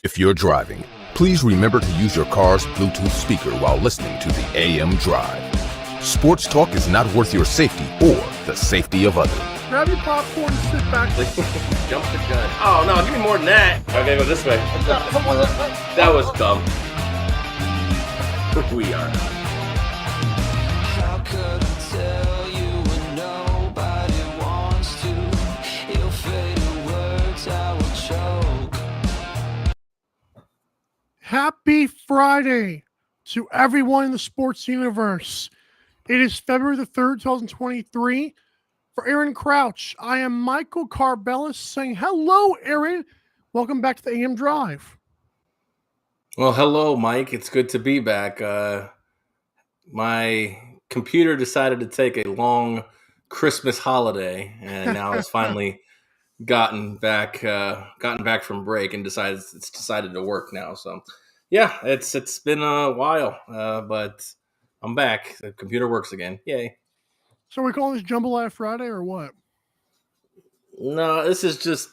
If you're driving, please remember to use your car's Bluetooth speaker while listening to the AM Drive. Sports talk is not worth your safety or the safety of others. Grab your popcorn and sit back. Jump the gun. Oh, no, give me more than that. Okay, go this way. That was dumb. We are. How could I tell you when nobody wants to? Your favorite words I will choke. Happy Friday to everyone in the sports universe. It is February the 3rd, 2023. For Aaron Crouch, I am Michael Carbellis saying hello, Aaron. Welcome back to the AM Drive. Well, hello, Mike. It's good to be back. My computer decided to take a long Christmas holiday, and now it's finally gotten back from break and decided to work now. So, yeah, it's been a while, but I'm back. The computer works again. Yay! So we call this Jambalaya Friday or what? No, this is just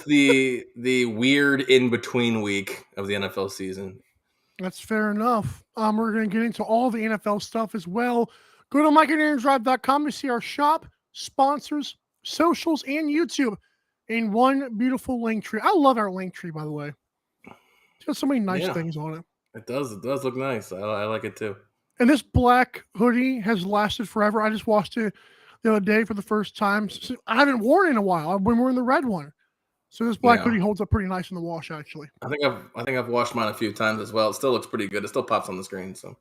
the weird in between week of the NFL season. That's fair enough. We're going to get into all the NFL stuff as well. Go to MikeandAaronDrive.com to see our shop, sponsors, socials, and YouTube in one beautiful link tree. I love our link tree, by the way. It's got so many nice things on it. It does look nice. I like it too. And this black hoodie has lasted forever. I just washed it the other day for the first time. I haven't worn it in a while. I've been wearing the red one. So this black hoodie holds up pretty nice in the wash, actually. I think I've washed mine a few times as well. It still looks pretty good. It still pops on the screen. So,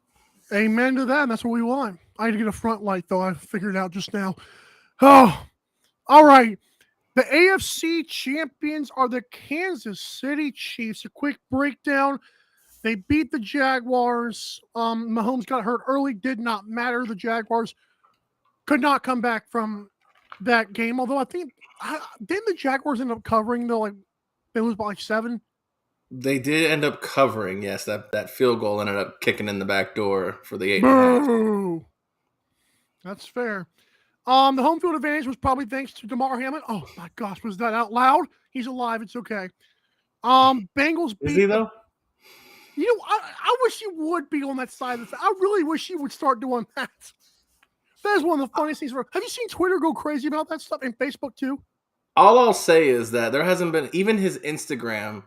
amen to that. And that's what we want. I had to get a front light though. I figured it out just now. Oh, all right. The AFC champions are the Kansas City Chiefs. A quick breakdown. They beat the Jaguars. Mahomes got hurt early. Did not matter. The Jaguars could not come back from that game. Although I think didn't the Jaguars end up covering though? Like they lose by like 7. They did end up covering. Yes, that field goal ended up kicking in the back door for the 8.5. Boo! That's fair. The home field advantage was probably thanks to DeMar Hamlin. Oh my gosh, was that out loud? He's alive. It's okay. Bengals beat. Is he though? You know, I wish you would be on that side of the. I really wish you would start doing that. That is one of the funniest things ever. Have you seen Twitter go crazy about that stuff and Facebook too? All I'll say is that there hasn't been, even his Instagram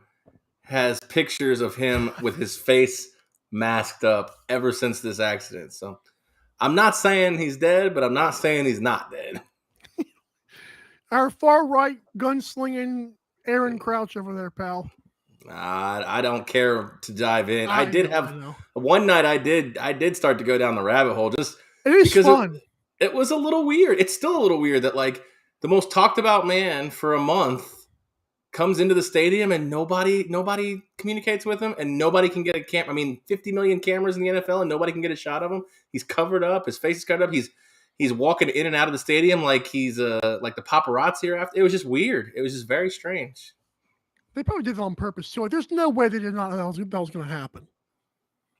has pictures of him with his face masked up ever since this accident. So I'm not saying he's dead, but I'm not saying he's not dead. Our far right gunslinging Aaron Crouch over there, pal. I don't care to dive in. I did have one night. I did start to go down the rabbit hole just it is because fun. It was a little weird. It's still a little weird that like the most talked about man for a month comes into the stadium and nobody communicates with him and nobody can get a camera. I mean, 50 million cameras in the NFL and nobody can get a shot of him. He's covered up. His face is covered up. He's walking in and out of the stadium like he's like the paparazzi are after. It was just weird. It was just very strange. They probably did it on purpose too. Like, there's no way they did not know that was going to happen.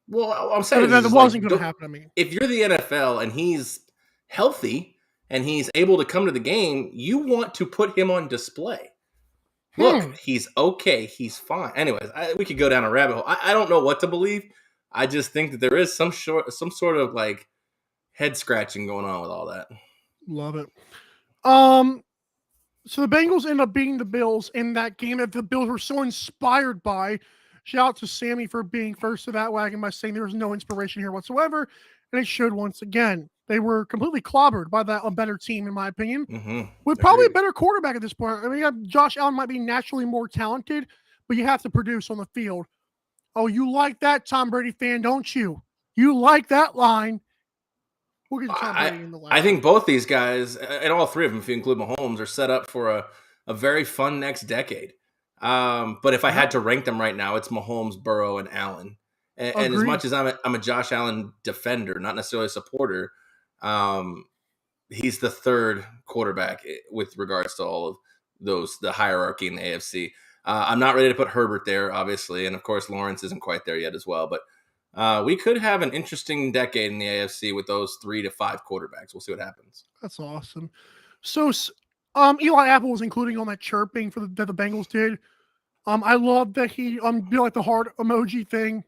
Well, I'm saying that wasn't going to happen. I mean, if you're the NFL and he's healthy and he's able to come to the game, you want to put him on display. Look, he's okay. He's fine. Anyways, we could go down a rabbit hole. I don't know what to believe. I just think that there is some sort of like head scratching going on with all that. Love it. So the Bengals end up beating the Bills in that game that the Bills were so inspired by. Shout out to Sammy for being first to that wagon by saying there was no inspiration here whatsoever. And it showed once again. They were completely clobbered by a better team, in my opinion, with probably a better quarterback at this point. I mean, Josh Allen might be naturally more talented, but you have to produce on the field. Oh, you like that, Tom Brady fan, don't you? You like that line. We'll get to Tom Brady in the line. I think both these guys, and all three of them, if you include Mahomes, are set up for a very fun next decade. But if I had to rank them right now, it's Mahomes, Burrow, and Allen. And as much as I'm a Josh Allen defender, not necessarily a supporter, he's the third quarterback with regards to all of the hierarchy in the AFC. I'm not ready to put Herbert there, obviously, and of course Lawrence isn't quite there yet as well. But we could have an interesting decade in the AFC with those 3 to 5 quarterbacks. We'll see what happens. That's awesome. So Eli Apple was including on that chirping that the Bengals did. I love that he did like the heart emoji thing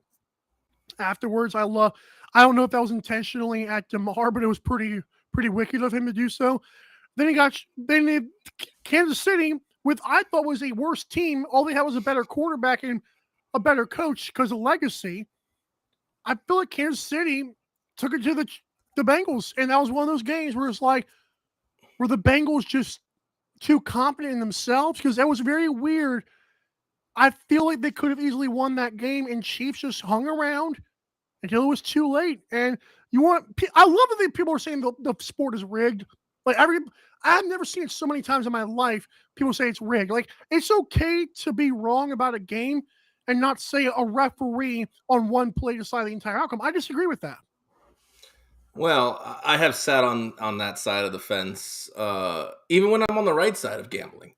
afterwards. I don't know if that was intentionally at DeMar, but it was pretty wicked of him to do so. Then Kansas City with I thought was a worse team. All they had was a better quarterback and a better coach because of legacy. I feel like Kansas City took it to the Bengals, and that was one of those games where it's like, were the Bengals just too confident in themselves? Because that was very weird. I feel like they could have easily won that game, and Chiefs just hung around until it was too late. And I love that people are saying the sport is rigged. Like I've never seen it so many times in my life. People say it's rigged. Like it's okay to be wrong about a game and not say a referee on one play decided the entire outcome. I disagree with that. Well, I have sat on that side of the fence, even when I'm on the right side of gambling.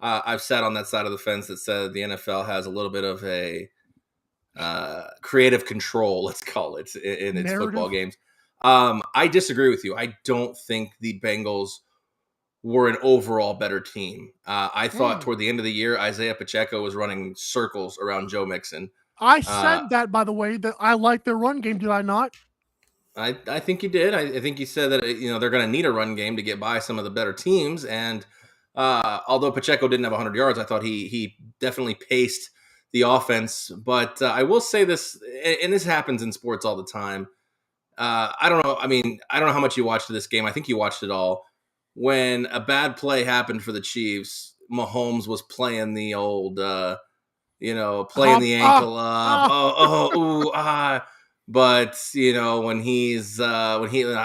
I've sat on that side of the fence that said the NFL has a little bit of a creative control, let's call it, in its football games. I disagree with you. I don't think the Bengals were an overall better team. I thought toward the end of the year, Isaiah Pacheco was running circles around Joe Mixon. I said that, by the way, that I like their run game. Did I not? I think you did. I think you said that they're going to need a run game to get by some of the better teams. And although Pacheco didn't have 100 yards, I thought he definitely paced the offense. But I will say this, and this happens in sports all the time. I don't know. I mean, I don't know how much you watched this game. I think you watched it all. When a bad play happened for the Chiefs, Mahomes was playing the old, playing the ankle up. But when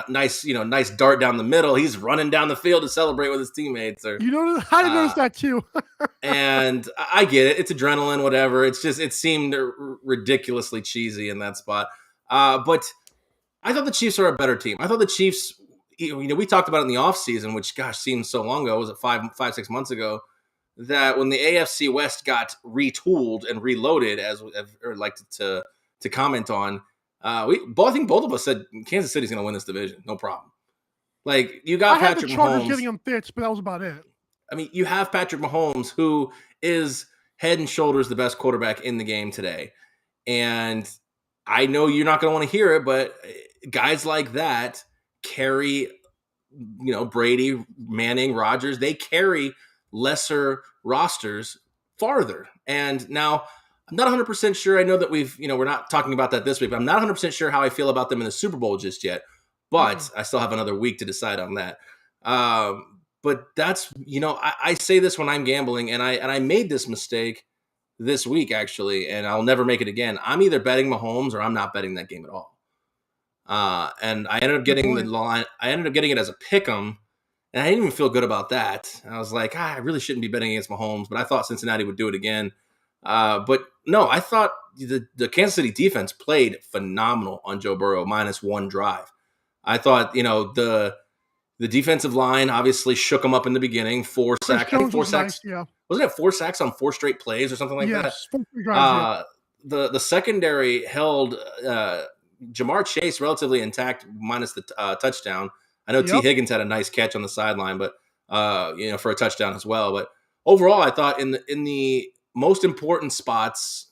nice dart down the middle, he's running down the field to celebrate with his teammates. I didn't notice that too. And I get it; it's adrenaline, whatever. It's just it seemed ridiculously cheesy in that spot. But I thought the Chiefs are a better team. I thought the Chiefs. We talked about it in the offseason, which gosh seems so long ago. Was it 6 months ago? That when the AFC West got retooled and reloaded, as I'd like to comment on. I think both of us said Kansas City's going to win this division, no problem. Like you got Patrick Mahomes giving him fits, but that was about it. I mean, you have Patrick Mahomes, who is head and shoulders the best quarterback in the game today, and I know you're not going to want to hear it, but guys like that carry, Brady, Manning, Rodgers, they carry lesser rosters farther, and now. I'm not 100% sure. I know that we're not talking about that this week, but I'm not 100% sure how I feel about them in the Super Bowl just yet. But I still have another week to decide on that. But that's, I say this when I'm gambling, and I made this mistake this week, actually, and I'll never make it again. I'm either betting Mahomes or I'm not betting that game at all. And I ended up getting the line. I ended up getting it as a pick'em, and I didn't even feel good about that. I was like, I really shouldn't be betting against Mahomes, but I thought Cincinnati would do it again. But no, I thought the Kansas City defense played phenomenal on Joe Burrow minus one drive. I thought, the defensive line obviously shook them up in the beginning. 4 sacks. I think 4 sacks. Nice, yeah. Wasn't it 4 sacks on 4 straight plays or something like that? Yes, 4 drives, The secondary held Jamar Chase relatively intact minus the touchdown. I know T. Higgins had a nice catch on the sideline, but for a touchdown as well. But overall, I thought in the most important spots,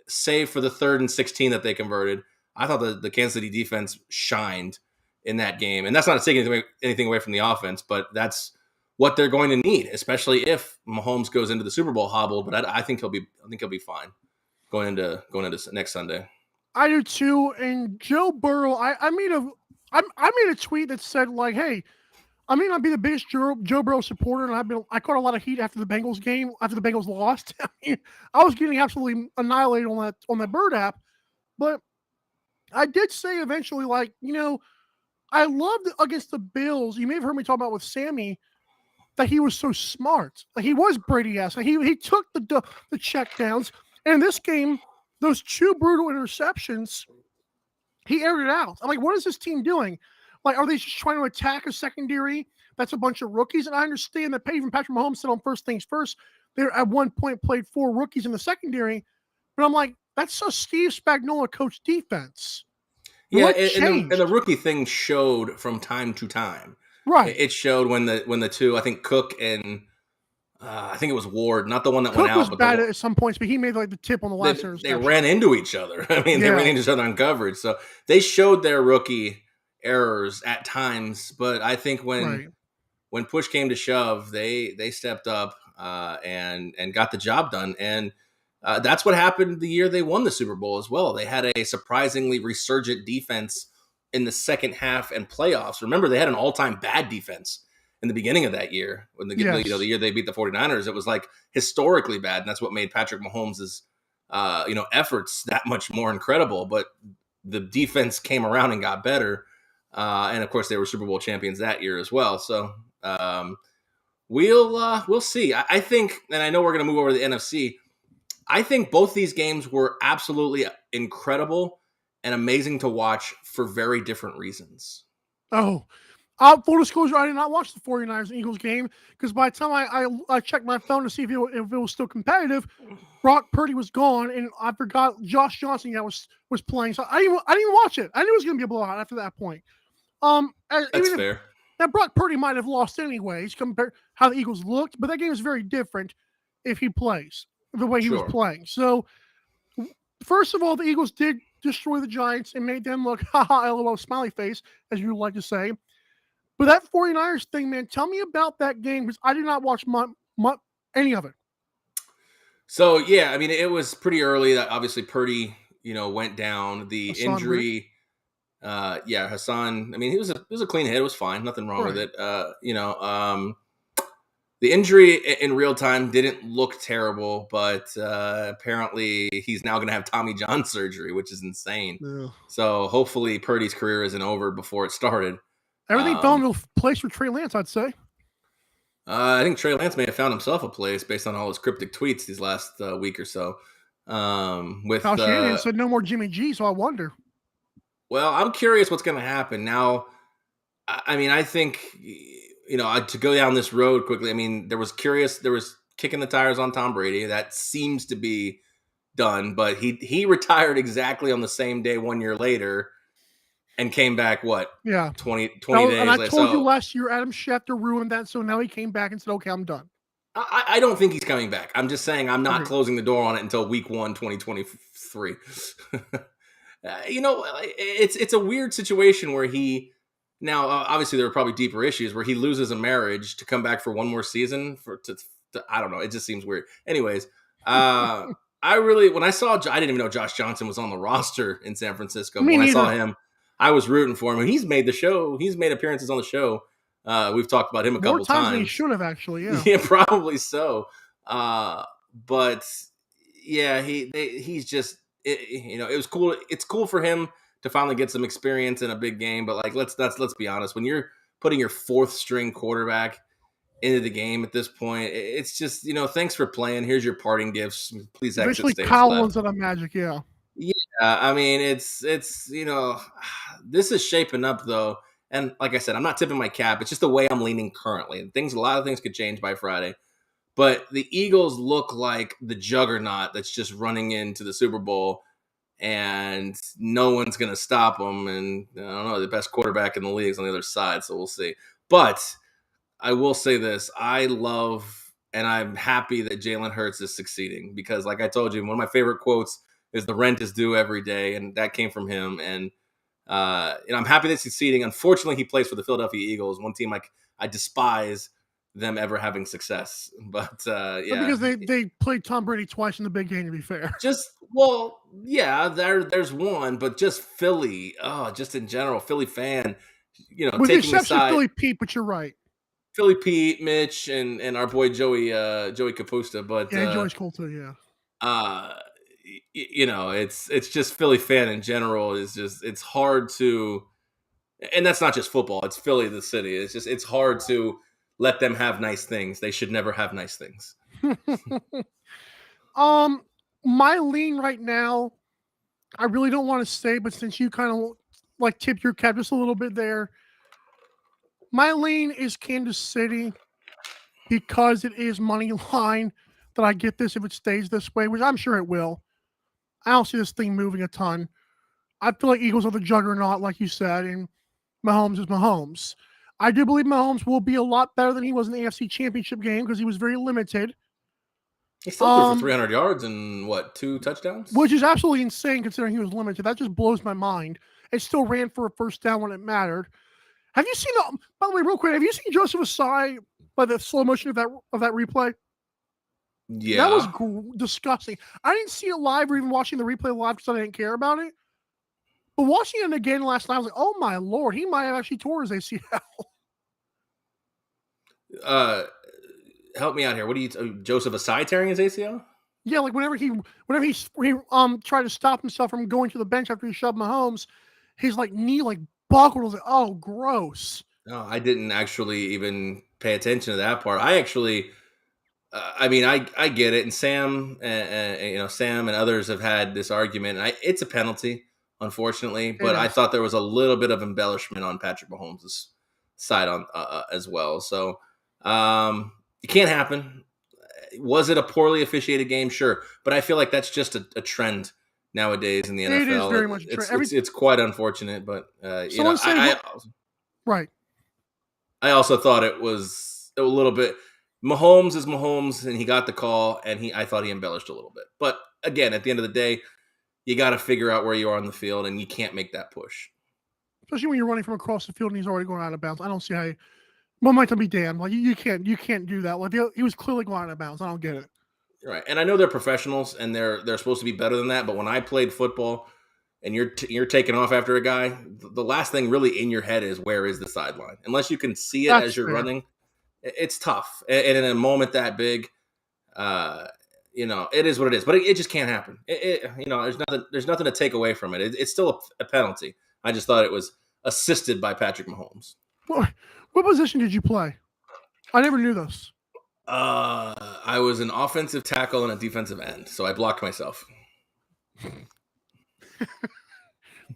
save for the 3rd and 16 that they converted, I thought the Kansas City defense shined in that game. And that's not taking anything away from the offense, but that's what they're going to need, especially if Mahomes goes into the Super Bowl hobbled. But I think he'll be fine going into next Sunday. I do too. And Joe Burrow, I made a tweet that said like, hey, I may not be the biggest Joe Burrow supporter, and I caught a lot of heat after the Bengals game, after the Bengals lost. I was getting absolutely annihilated on that Bird app, but I did say eventually, like, I loved against the Bills. You may have heard me talk about with Sammy that he was so smart. Like he was Brady-esque. Like he took the check downs, and in this game, those 2 brutal interceptions, he aired it out. I'm like, what is this team doing? Like, are they just trying to attack a secondary that's a bunch of rookies? And I understand that even Patrick Mahomes said on First Things First, they at one point played 4 rookies in the secondary. But I'm like, that's a Steve Spagnuolo coach defense. Yeah, and the rookie thing showed from time to time. Right. It showed when the 2, I think Cook and I think it was Ward, not the one that Cook went out. was but bad at some points, but he made like the tip on the last they interception. ran into each other. I mean, they Yeah. ran into each other on coverage. So they showed their rookie errors at times. But I think when push came to shove, they stepped up and got the job done. And that's what happened the year they won the Super Bowl as well. They had a surprisingly resurgent defense in the second half and playoffs. Remember, they had an all-time bad defense in the beginning of that year. When the year they beat the 49ers, it was like historically bad. And that's what made Patrick Mahomes' efforts that much more incredible. But the defense came around and got better. And of course, they were Super Bowl champions that year as well. So we'll see. I think, and I know we're going to move over to the NFC. I think both these games were absolutely incredible and amazing to watch for very different reasons. Oh, full disclosure, I did not watch the 49ers and Eagles game because by the time I checked my phone to see if it was still competitive, Brock Purdy was gone, and I forgot Josh Johnson was playing. So I didn't even watch it. I knew it was going to be a blowout after that point. That's fair. Now, Brock Purdy might have lost anyways compared to how the Eagles looked, but that game is very different if he plays the way he was playing. So, first of all, the Eagles did destroy the Giants and made them look, haha, LOL, smiley face, as you would like to say. But that 49ers thing, man, tell me about that game because I did not watch any of it. So, yeah, I mean, it was pretty early that obviously Purdy, went down. The Hassan injury, Hassan, I mean, it was a clean hit. It was fine. Nothing wrong with it. The injury in real time didn't look terrible, but apparently he's now going to have Tommy John surgery, which is insane. Yeah. So hopefully Purdy's career isn't over before it started. Everything fell into place for Trey Lance, I'd say. I think Trey Lance may have found himself a place based on all his cryptic tweets these last week or so. With Kyle Shanahan said no more Jimmy G, so I wonder. Well, I'm curious what's going to happen now. I mean, I think to go down this road quickly. I mean, there was kicking the tires on Tom Brady. That seems to be done, but he retired exactly on the same day 1 year later. And came back, 20 days later. And I told you last year, Adam Schefter ruined that, so now he came back and said, okay, I'm done. I don't think he's coming back. I'm just saying I'm not closing the door on it until week 1, 2023. It's a weird situation where now, obviously there are probably deeper issues where he loses a marriage to come back for one more season I don't know. It just seems weird. Anyways, when I saw, I didn't even know Josh Johnson was on the roster in San Francisco. When I saw him, I was rooting for him, and he's made the show. He's made appearances on the show. We've talked about him a couple times. Than he should have, actually. Yeah, yeah, probably so. But yeah, he's just. It was cool. It's cool for him to finally get some experience in a big game. But let's be honest. When you're putting your fourth string quarterback into the game at this point, it's just thanks for playing. Here's your parting gifts. Please exit stage left. Basically, Collins on a Magic. Yeah. Yeah, I mean, it's this is shaping up though, and like I said, I'm not tipping my cap. It's just the way I'm leaning currently, and a lot of things could change by Friday. But the Eagles look like the juggernaut that's just running into the Super Bowl, and no one's going to stop them. And I don't know, the best quarterback in the league is on the other side, so we'll see. But I will say this: I love and I'm happy that Jalen Hurts is succeeding because, like I told you, one of my favorite quotes is the rent is due every day, and that came from him. And I'm happy that he's succeeding. Unfortunately, he plays for the Philadelphia Eagles, one team I despise them ever having success. But because they played Tom Brady twice in the big game. To be fair, there's one, but just Philly. Just in general, Philly fan. With the exception of Philly Pete, but you're right. Philly Pete, Mitch, and our boy Joey Capusta. But Joey's cool too. Yeah. It's just Philly fan in general is just, it's hard to, and that's not just football. It's Philly, the city. It's hard to let them have nice things. They should never have nice things. My lean right now, I really don't want to say, but since you kind of tipped your cap just a little bit there, my lean is Kansas City because it is money line that I get this if it stays this way, which I'm sure it will. I don't see this thing moving a ton. I feel like Eagles are the juggernaut, like you said, and Mahomes is Mahomes. I do believe Mahomes will be a lot better than he was in the AFC Championship game because he was very limited. He still threw for 300 yards and, 2 touchdowns? Which is absolutely insane considering he was limited. That just blows my mind. It still ran for a first down when it mattered. Have you seen by the way, real quick, have you seen Joseph Asai by the slow motion of that replay? Yeah. That was disgusting. I didn't see it live or even watching the replay live because I didn't care about it. But watching it again last night, I was like, oh my Lord, he might have actually tore his ACL. Help me out here. What do you Joseph Asai tearing his ACL? Yeah, like whenever he tried to stop himself from going to the bench after he shoved Mahomes, his knee buckled. I was like, oh, gross. No, I didn't actually even pay attention to that part. I actually, I get it, and Sam, Sam and others have had this argument. It's a penalty, unfortunately, but I thought there was a little bit of embellishment on Patrick Mahomes' side on as well. So it can't happen. Was it a poorly officiated game? Sure, but I feel like that's just a trend nowadays in the NFL. It is very much a trend. It's quite unfortunate, but right. I also thought it was a little bit. Mahomes is Mahomes, and he got the call, and I thought he embellished a little bit. But again, at the end of the day, you got to figure out where you are on the field, and you can't make that push. Especially when you're running from across the field and he's already going out of bounds. I don't see how. One might be damned. You can't do that. He was clearly going out of bounds. I don't get it. Right, and I know they're professionals and they're supposed to be better than that. But when I played football, and you're taking off after a guy, the last thing really in your head is where is the sideline? Unless you can see it as you're running, it's tough. And in a moment that big, it is what it is. But it just can't happen. There's nothing to take away from it. It's still a penalty. I just thought it was assisted by Patrick Mahomes. What position did you play? I never knew this. I was an offensive tackle and a defensive end, so I blocked myself.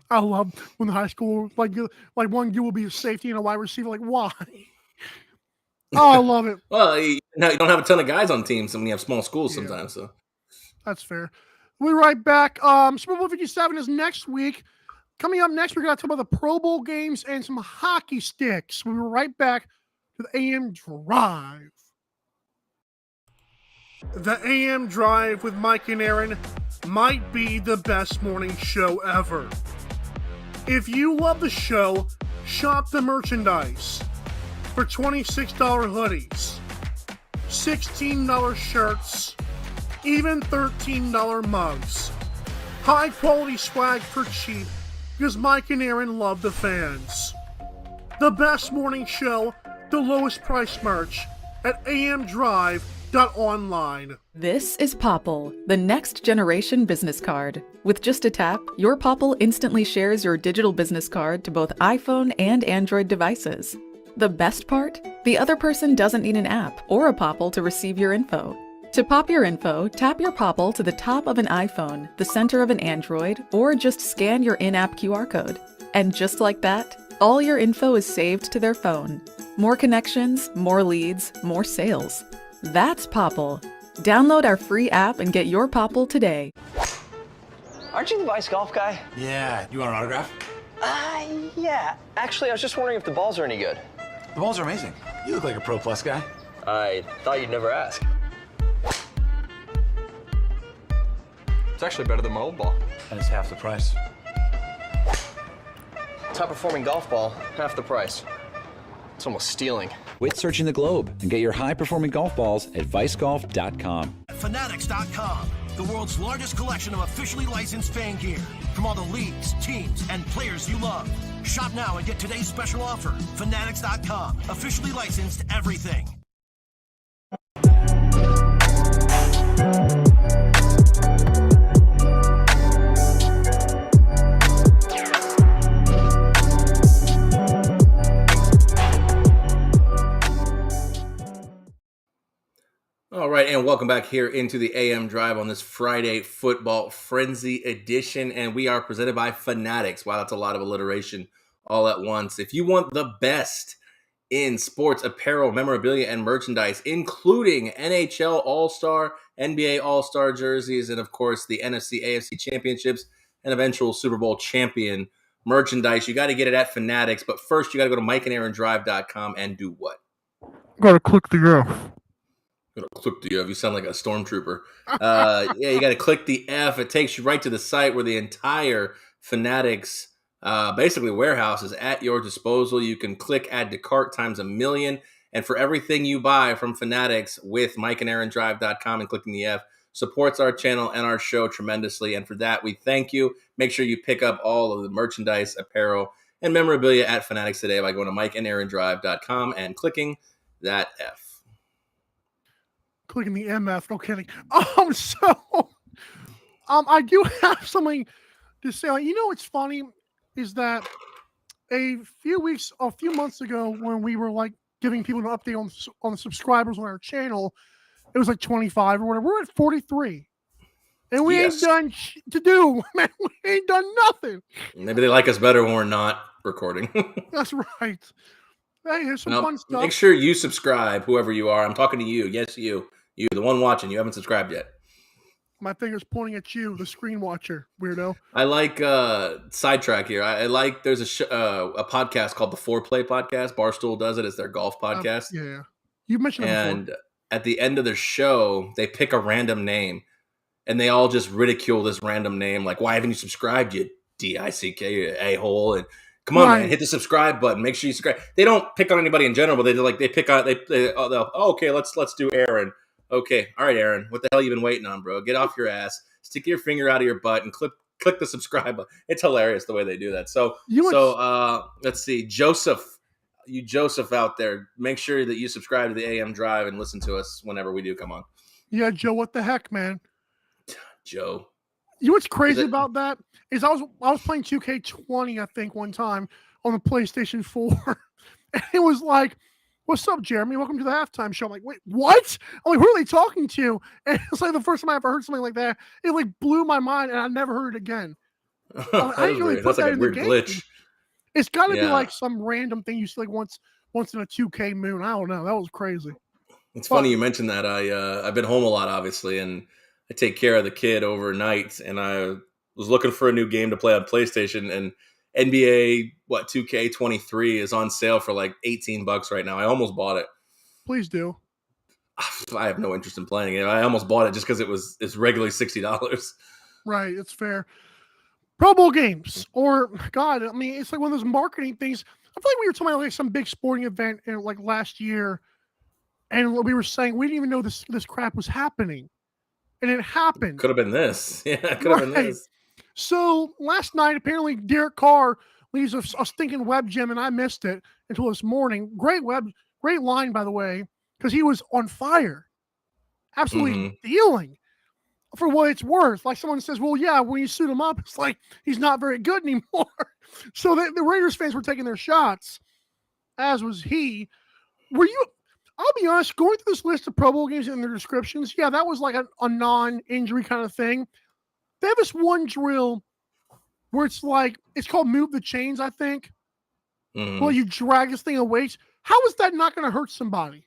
I love when the high school one you will be a safety and a wide receiver. Why? Oh, I love it. Well, you don't have a ton of guys on teams when you have small schools sometimes. So that's fair. We'll be right back. Super Bowl 57 is next week. Coming up next, we're going to talk about the Pro Bowl games and some hockey sticks. We'll be right back to the AM Drive. The AM Drive with Mike and Aaron might be the best morning show ever. If you love the show, shop the merchandise for $26 hoodies, $16 shirts, even $13 mugs. High quality swag for cheap because Mike and Aaron love the fans. The best morning show, the lowest price merch at amdrive.online. This is Popple, the next generation business card. With just a tap, your Popple instantly shares your digital business card to both iPhone and Android devices. The best part? The other person doesn't need an app or a Popple to receive your info. To pop your info, tap your Popple to the top of an iPhone, the center of an Android, or just scan your in-app QR code. And just like that, all your info is saved to their phone. More connections, more leads, more sales. That's Popple. Download our free app and get your Popple today. Aren't you the Vice Golf guy? Yeah. You want an autograph? Yeah. Actually, I was just wondering if the balls are any good. The balls are amazing. You look like a Pro Plus guy. I thought you'd never ask. It's actually better than my old ball. And it's half the price. Top performing golf ball, half the price. It's almost stealing. Quit searching the globe and get your high-performing golf balls at vicegolf.com. Fanatics.com, the world's largest collection of officially licensed fan gear from all the leagues, teams, and players you love. Shop now and get today's special offer. Fanatics.com, officially licensed everything. All right, and welcome back here into the AM Drive on this Friday Football Frenzy edition, and we are presented by Fanatics. Wow, that's a lot of alliteration all at once. If you want the best in sports apparel, memorabilia, and merchandise, including NHL All-Star, NBA All-Star jerseys, and of course the NFC, AFC championships, and eventual Super Bowl champion merchandise. You got to get it at Fanatics. But first, you got to go to mikeandaarondrive.com and do what? Gotta click the F. Click the F. You sound like a stormtrooper. Yeah, you got to click the F. It takes you right to the site where the entire Fanatics basically warehouse is at your disposal. You can click add to cart times 1,000,000. And for everything you buy from Fanatics with mikeandaarondrive.com and clicking the F, supports our channel and our show tremendously. And for that, we thank you. Make sure you pick up all of the merchandise, apparel, and memorabilia at Fanatics today by going to mikeandaarondrive.com and clicking that F. Clicking the MF, no kidding. I do have something to say. Like, what's funny is that a few months ago, when we were like giving people an update on the subscribers on our channel, it was like 25 or whatever. We're at 43, and we ain't done to do. Man, we ain't done nothing. Maybe they like us better when we're not recording. That's right. Hey, here's some fun stuff. Make sure you subscribe, whoever you are. I'm talking to you. Yes, you, the one watching. You haven't subscribed yet. My finger's pointing at you, the screen watcher, weirdo. I like sidetrack here. I like there's a podcast called the Foreplay Podcast. Barstool does it. It's their golf podcast. Yeah, you mentioned it and before. At the end of their show, they pick a random name, and they all just ridicule this random name. Like, why haven't you subscribed, you DICK, you a-hole? And come on, man, hit the subscribe button. Make sure you subscribe. They don't pick on anybody in general, but they pick on okay, let's do Aaron. Okay, all right, Aaron, what the hell you been waiting on, bro? Get off your ass, stick your finger out of your butt, and click the subscribe button. It's hilarious the way they do that. So let's see, Joseph out there, make sure that you subscribe to the AM Drive and listen to us whenever we do come on. Yeah, Joe, what the heck, man? Joe. You know what's crazy about that is I was playing 2K20, I think, one time on the PlayStation 4, and it was like, "What's up, Jeremy? Welcome to the halftime show." I'm like, "Wait, what?" I'm like, "Who are they talking to?" And it's like the first time I ever heard something like that. It like blew my mind, and I never heard it again. I didn't really put that in the game. Glitch. It's got to be like some random thing you see like once in a 2K moon. I don't know. That was crazy. It's funny you mentioned that. I've been home a lot, obviously, and I take care of the kid overnight. And I was looking for a new game to play on PlayStation, and NBA 2K23 is on sale for like $18 right now. I almost bought it. Please do. I have no interest in playing it. I almost bought it just because it's regularly $60. Right, it's fair. Pro Bowl games, or God, I mean, it's like one of those marketing things. I feel like we were talking about like some big sporting event in like last year, and we were saying we didn't even know this crap was happening, and it happened. Could have been this. Yeah, it could have been this. So last night, apparently, Derek Carr leaves a stinking web gem, and I missed it until this morning. Great line, by the way, because he was on fire, absolutely dealing. For what it's worth, like someone says, well, yeah, when you suit him up, it's like he's not very good anymore. So the Raiders fans were taking their shots, as was he. I'll be honest, going through this list of Pro Bowl games and their descriptions, yeah, that was like a non-injury kind of thing. They have this one drill where it's called Move the Chains, I think. Well, you drag this thing away. How is that not going to hurt somebody?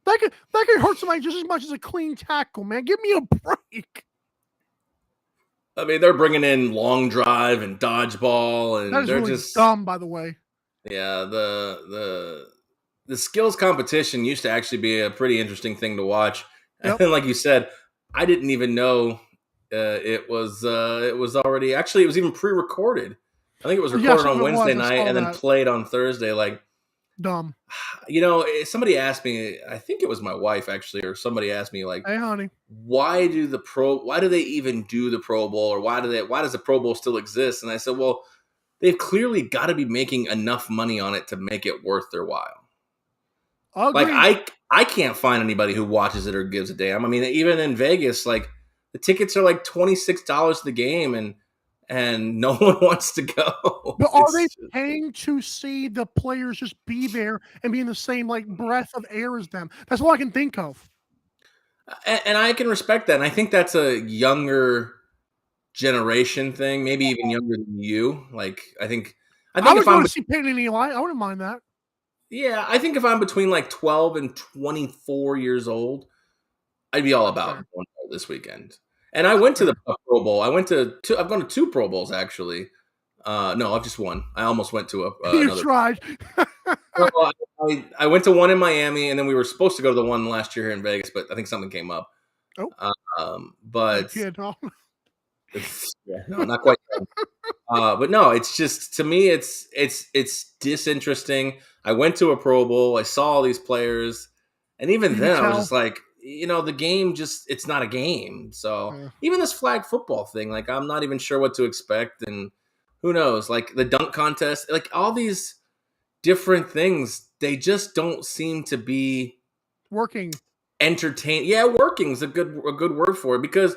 That could hurt somebody just as much as a clean tackle, man. Give me a break. I mean, they're bringing in long drive and dodgeball, and they're really just dumb, by the way. Yeah, the skills competition used to actually be a pretty interesting thing to watch. Yep. And like you said, I didn't even know it was already actually it was even pre-recorded. I think it was recorded on Wednesday night and then played on Thursday. Like dumb. Somebody asked me, I think it was my wife actually, or somebody asked me like, "Hey, honey, why do they even do the Pro Bowl, or why does the Pro Bowl still exist?" And I said, well, they've clearly got to be making enough money on it to make it worth their while. Agreed. Like I can't find anybody who watches it or gives a damn. I mean, even in Vegas, like the tickets are like $26 the game, and no one wants to go. But are they paying to see the players just be there and be in the same like breath of air as them? That's all I can think of. And I can respect that. And I think that's a younger generation thing, maybe even younger than you. Like I think I would want to see Peyton and Eli. I wouldn't mind that. Yeah, I think if I'm between like 12 and 24 years old, I'd be all about one this weekend. And I went to the Pro Bowl. I've gone to 2 Pro Bowls actually. No, I've just won. I almost went to You another. tried. Well, I went to one in Miami, and then we were supposed to go to the one last year here in Vegas, but I think something came up. Oh. But Kid, huh? yeah, no, not quite. But no, it's just, to me, it's disinteresting. I went to a Pro Bowl. I saw all these players, and even You then, could I was tell. just like, the game it's not a game. So Yeah. even this flag football thing, like, I'm not even sure what to expect, and who knows? Like the dunk contest, like all these different things, they just don't seem to be Working. entertain. Yeah, working is a good word for it, because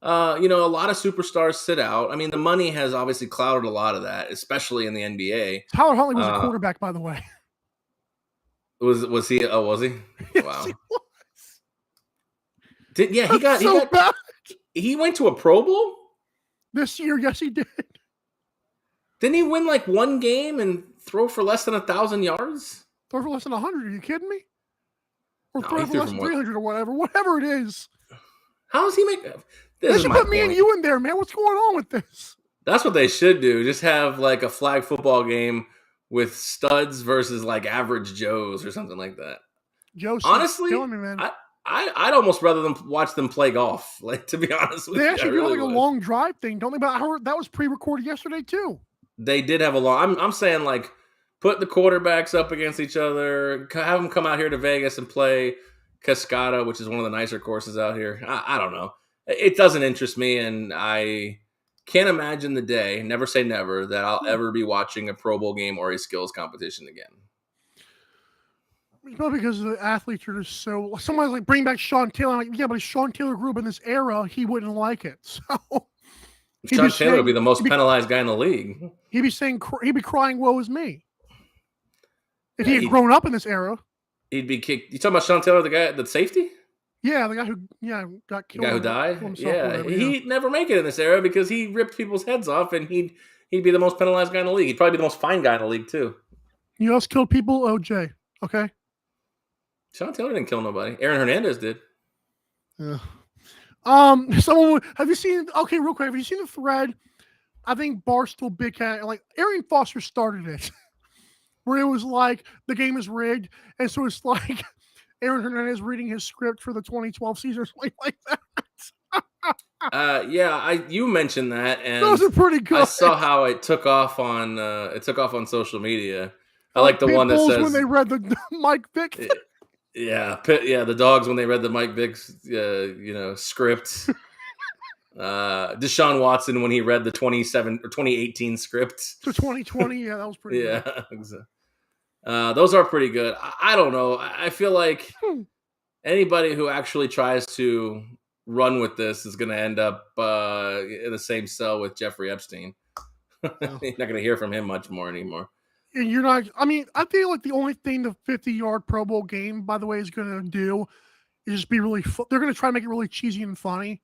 a lot of superstars sit out. I mean, the money has obviously clouded a lot of that, especially in the NBA. Howard Huntley was a quarterback, by the way. Was he? Oh, was he? Yes, Wow. he was. Bad. He went to a Pro Bowl this year. Yes, he did. Didn't he win like one game and throw for less than 1,000 yards? Throw for less than 100. Are you kidding me? Or No, throw he for threw less for than more. 300 or whatever. Whatever it is. How does he make? They should put me and you in there, man. What's going on with this? That's what they should do. Just have like a flag football game with studs versus like average Joes or something like that. Honestly, killing me, man. I'd almost rather watch them play golf. Like, to be honest with you, They actually do really like a long drive thing, don't they? But I heard that was pre-recorded yesterday too. They did have a long. I'm saying, like, put the quarterbacks up against each other. Have them come out here to Vegas and play Cascada, which is one of the nicer courses out here. I don't know. It doesn't interest me, and I can't imagine the day, never say never, that I'll ever be watching a Pro Bowl game or a skills competition again. It's probably because the athletes are just so. Someone's like, bring back Sean Taylor. I'm like, yeah, but if Sean Taylor grew up in this era, he wouldn't like it. So Sean Taylor would be the most penalized guy in the league. He'd be crying, "Woe is me!" If he had grown up in this era, he'd be kicked. You talking about Sean Taylor, the safety? Yeah, the guy who got killed. The guy who died? Yeah, he'd never make it in this era because he ripped people's heads off, and he'd be the most penalized guy in the league. He'd probably be the most fined guy in the league too. You know who else killed people? OJ. Okay. Sean Taylor didn't kill nobody. Aaron Hernandez did. Yeah. Have you seen? Okay, real quick. Have you seen the thread? I think Barstool Big Cat, like Arian Foster started it, where it was like the game is rigged, and so it's like Aaron Hernandez reading his script for the 2012 season or something like that. You mentioned that, and those are pretty good. I saw how it took off on social media. I like the one that says when they read the Mike Vick. Yeah, the dogs when they read the Mike Vick, script. Deshaun Watson when he read the 2018 script. To 2020, yeah, that was pretty good. Yeah, those are pretty good. I don't know. I feel like anybody who actually tries to run with this is going to end up in the same cell with Jeffrey Epstein. You're not going to hear from him much more anymore. And you're not. I mean, I feel like the only thing the 50-yard Pro Bowl game, by the way, is going to do is just be really. They're going to try to make it really cheesy and funny.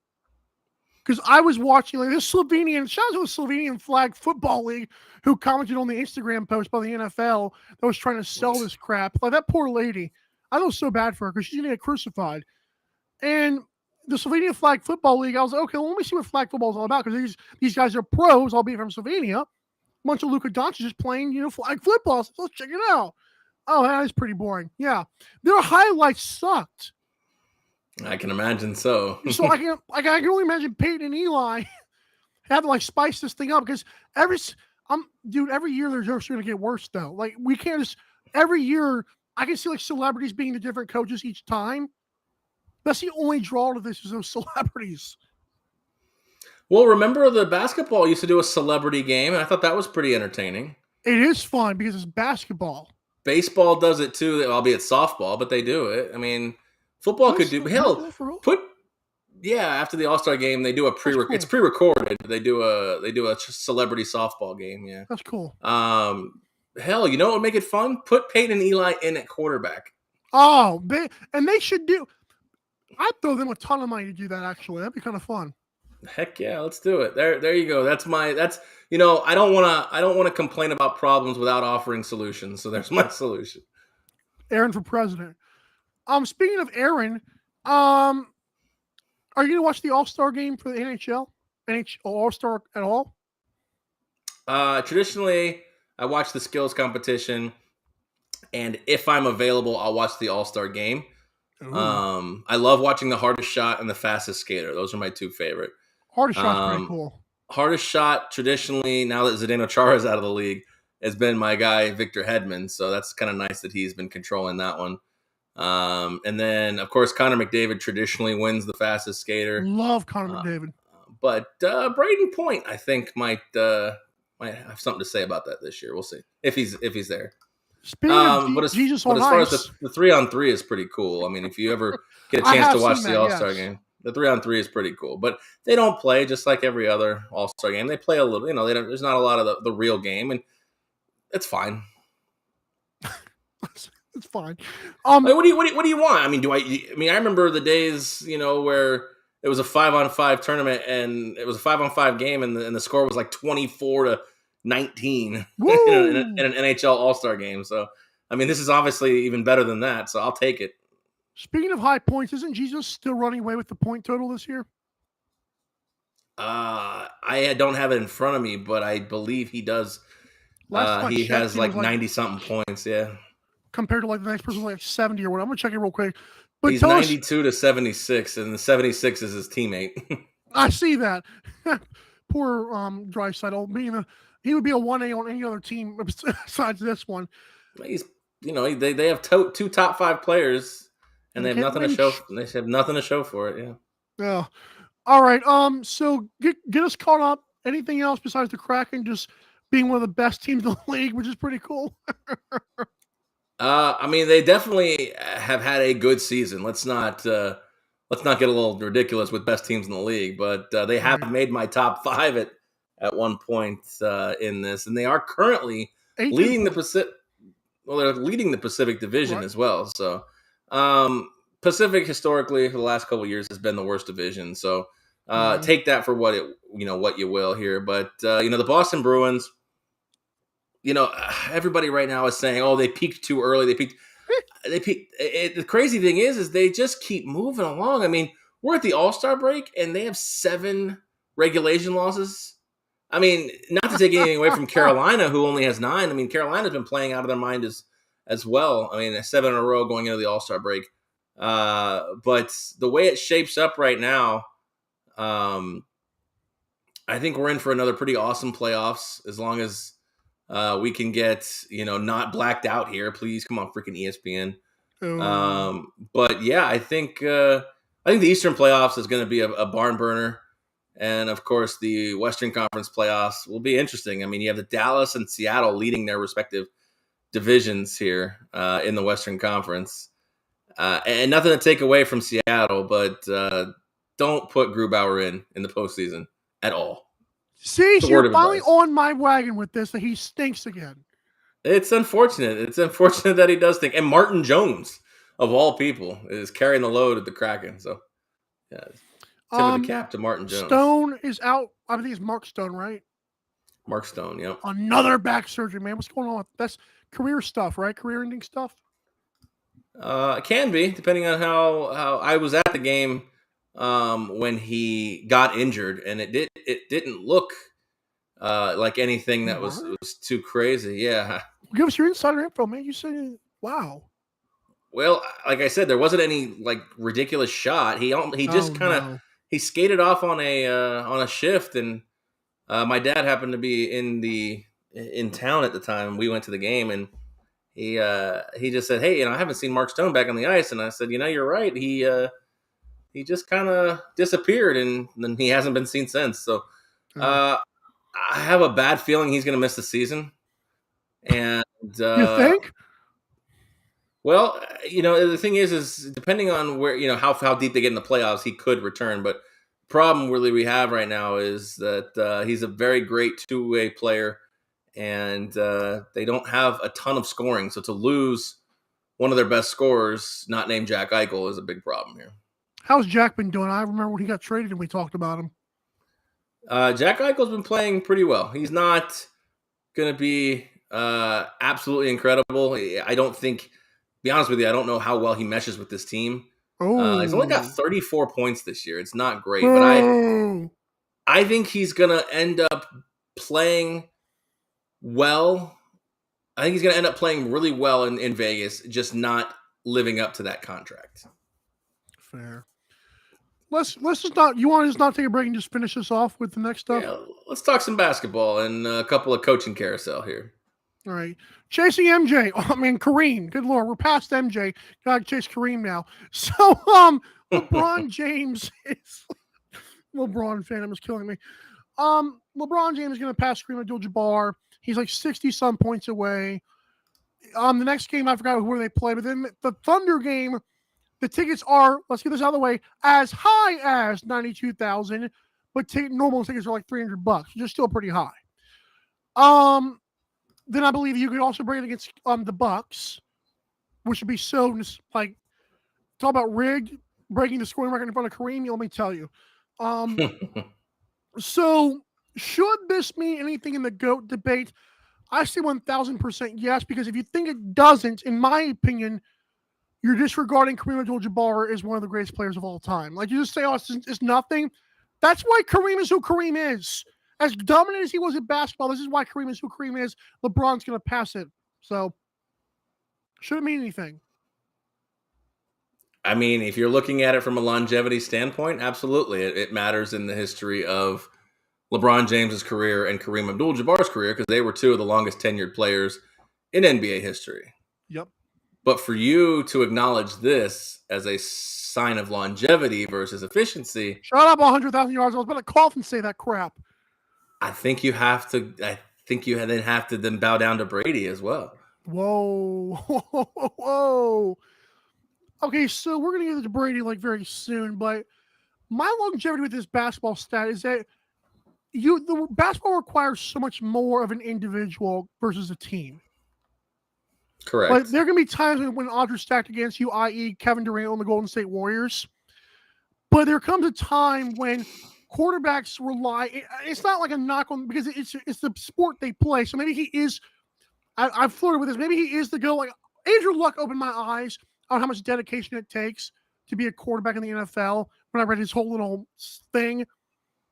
Because I was watching like this Slovenian, shout out to the Slovenian flag football league who commented on the Instagram post by the NFL that was trying to sell this crap. Like that poor lady, I feel so bad for her because she's gonna get crucified. And the Slovenian flag football league, I was like, okay, well, let me see what flag football is all about because these guys are pros, albeit from Slovenia. A bunch of Luka Doncic just playing, flag football. So let's check it out. Oh, that is pretty boring. Yeah, their highlights sucked. I can imagine so. So I can only imagine Peyton and Eli had to spice this thing up because every year they're just going to get worse though. Like we can't just every year I can see celebrities being the different coaches each time. That's the only draw to this is those celebrities. Well, remember the basketball used to do a celebrity game, and I thought that was pretty entertaining. It is fun because it's basketball. Baseball does it too, albeit softball, but they do it. I mean. Football could do after the All-Star game they do a it's pre-recorded. They do a celebrity softball game. Yeah, that's cool. Hell, you know what would make it fun? Put Peyton and Eli in at quarterback. Oh, they should do. I'd throw them a ton of money to do that. Actually, that'd be kind of fun. Heck yeah, let's do it. There you go. That's I don't want to complain about problems without offering solutions. So there's my solution. Aaron for president. Speaking of Aaron, are you going to watch the All-Star game for the NHL? NHL All-Star at all? Traditionally, I watch the skills competition, and if I'm available, I'll watch the All-Star game. I love watching the hardest shot and the fastest skater. Those are my two favorite. Hardest shot's pretty cool. Hardest shot traditionally, now that Zdeno Chara is out of the league, has been my guy Victor Hedman. So that's kind of nice that he's been controlling that one. And then, of course, Connor McDavid traditionally wins the fastest skater. Love Connor McDavid. But Braden Point, I think, might have something to say about that this year. We'll see if he's there. Speaking of Jesus on as far ice, as the 3-on-3 is pretty cool. I mean, if you ever get a chance to watch the All-Star game, the 3-on-3 is pretty cool. But they don't play just like every other All-Star game. They play a little, there's not a lot of the real game, and it's fine. It's fine. What do you want? I mean, I remember the days, where it was a 5-on-5 tournament and it was a 5-on-5 game, and the score was like 24-19 in an NHL All-Star game. So, I mean, this is obviously even better than that. So I'll take it. Speaking of high points, isn't Jesus still running away with the point total this year? I don't have it in front of me, but I believe he does. He has like 90-something points. Yeah. Compared to like the next person, like 70 or what. I'm gonna check it real quick. But he's 92 to 76, and the 76 is his teammate. I see that. Poor Draisaitl. He would be a 1A on any other team besides this one. He's they have two top 5 players, and they have nothing to show. They have nothing to show for it. Yeah. Yeah. All right. So get us caught up. Anything else besides the Kraken just being one of the best teams in the league, which is pretty cool. I mean, they definitely have had a good season. Let's not get a little ridiculous with best teams in the league, but they have made my top 5 at one point in this, and they are currently leading the Pacific. Well, they're leading the Pacific Division as well. So, Pacific historically for the last couple of years has been the worst division. So, take that for what you will here. But the Boston Bruins. Everybody right now is saying, "Oh, they peaked too early. They peaked." The crazy thing is they just keep moving along. I mean, we're at the All-Star break, and they have 7 regulation losses. I mean, not to take anything away from Carolina, who only has 9. I mean, Carolina's been playing out of their mind as well. I mean, 7 in a row going into the All-Star break. But the way it shapes up right now, I think we're in for another pretty awesome playoffs as long as we can get, not blacked out here. Please, come on, freaking ESPN. But yeah, I think the Eastern playoffs is going to be a barn burner, and of course the Western Conference playoffs will be interesting. I mean, you have the Dallas and Seattle leading their respective divisions here in the Western Conference, and nothing to take away from Seattle, but don't put Grubauer in the postseason at all. See, so you're finally on my wagon with this, that he stinks again. It's unfortunate. It's unfortunate that he does stink. And Martin Jones, of all people, is carrying the load at the Kraken. So, yeah, tip of the cap to Martin Jones. Stone is out. I think it's Mark Stone, right? Mark Stone, yep. Another back surgery, man. What's going on? That's career stuff, right? Career-ending stuff? It can be, depending on how I was at the game when he got injured, and it didn't look like anything that was too crazy. Yeah. Give us your insider info, man. You said, wow. Well, like I said, there wasn't any like ridiculous shot. He just he skated off on a shift, and my dad happened to be in town at the time. We went to the game, and he just said, "Hey, I haven't seen Mark Stone back on the ice." And I said, "You're right. He just kind of disappeared, and then he hasn't been seen since." So I have a bad feeling he's going to miss the season. And you think? Well, the thing is depending on where, how deep they get in the playoffs, he could return. But the problem really we have right now is that he's a very great two-way player, and they don't have a ton of scoring. So to lose one of their best scorers, not named Jack Eichel, is a big problem here. How's Jack been doing? I remember when he got traded and we talked about him. Jack Eichel's been playing pretty well. He's not going to be absolutely incredible. I don't think, to be honest with you, I don't know how well he meshes with this team. He's only got 34 points this year. It's not great, but I think he's going to end up playing well. I think he's going to end up playing really well in Vegas, just not living up to that contract. Fair. Let's just not. You want to just not take a break and just finish this off with the next stuff? Yeah, let's talk some basketball and a couple of coaching carousel here. All right. Chasing MJ. Oh, I mean, Kareem. Good Lord. We're past MJ. Got to chase Kareem now. So, LeBron James is LeBron fan. Is killing me. LeBron James is going to pass Kareem Abdul-Jabbar. He's like 60-some points away. The next game, I forgot where they play, but then the Thunder game, the tickets are, let's get this out of the way, as high as 92,000, but normal tickets are like $300, which is still pretty high. Then I believe you could also bring it against the Bucks, which would be so like talk about rigged, breaking the scoring record in front of Kareem. Let me tell you. So should this mean anything in the GOAT debate? I say 1,000% yes, because if you think it doesn't, in my opinion, you're disregarding Kareem Abdul-Jabbar as one of the greatest players of all time. Like you just say, oh, it's nothing. That's why Kareem is who Kareem is. As dominant as he was in basketball, this is why Kareem is who Kareem is. LeBron's going to pass it. So, shouldn't mean anything. I mean, if you're looking at it from a longevity standpoint, absolutely. It matters in the history of LeBron James's career and Kareem Abdul-Jabbar's career because they were two of the longest tenured players in NBA history. Yep. But for you to acknowledge this as a sign of longevity versus efficiency. Shut up, 100,000 yards. I was about to cough and say that crap. I think you have to. I think you then have to then bow down to Brady as well. Whoa, whoa. Okay, so we're gonna get to Brady like very soon, but my longevity with this basketball stat is that the basketball requires so much more of an individual versus a team. Correct. Like there are gonna be times when odds are stacked against you, i.e., Kevin Durant on the Golden State Warriors. But there comes a time when quarterbacks rely. It's not like a knock on because it's the sport they play. So maybe he is. I've flirted with this. Maybe he is the go. Like Andrew Luck opened my eyes on how much dedication it takes to be a quarterback in the NFL when I read his whole little thing,